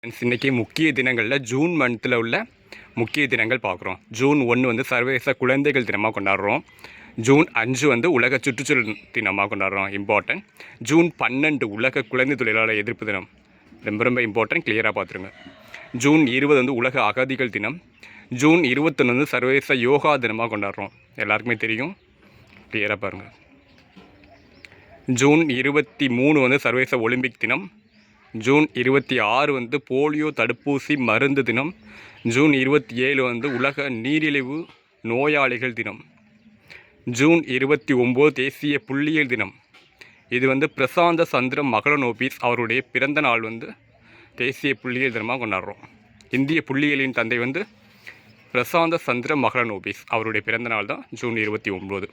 இன்றைக்கி முக்கிய தினங்களில் ஜூன் மந்தில் உள்ள முக்கிய தினங்கள் பார்க்குறோம். ஜூன் 1 வந்து சர்வதேச குழந்தைகள் தினமாக கொண்டாடுறோம். ஜூன் 5 வந்து உலக சுற்றுச்சூழல் தினமாக கொண்டாடுறோம், இம்பார்ட்டன்ட். ஜூன் 12 உலக குழந்தை தொழிலாளர் எதிர்ப்பு தினம், ரொம்ப ரொம்ப இம்பார்ட்டன்ட், கிளியராக பார்த்துருங்க. ஜூன் 20 வந்து உலக அகதிகள் தினம். ஜூன் 21 வந்து சர்வதேச யோகா தினமாக கொண்டாடுறோம், எல்லாருக்குமே தெரியும், கிளியராக பாருங்கள். ஜூன் 23 வந்து சர்வதேச ஒலிம்பிக் தினம். ஜூன் 26 வந்து போலியோ தடுப்பூசி மருந்து தினம். ஜூன் 27 வந்து உலக நீரிழிவு நோயாளிகள் தினம். ஜூன் 29 தேசிய புள்ளியியல் தினம். இது வந்து பிரசாந்த சந்திர மகளனோபிஸ் அவருடைய பிறந்த நாள் வந்து தேசிய புள்ளியியல் தினமாக கொண்டாடுறோம். இந்திய புள்ளியியலின் தந்தை வந்து பிரசாந்த சந்திர மகளனோபிஸ், அவருடைய பிறந்த நாள் தான் ஜூன் 29.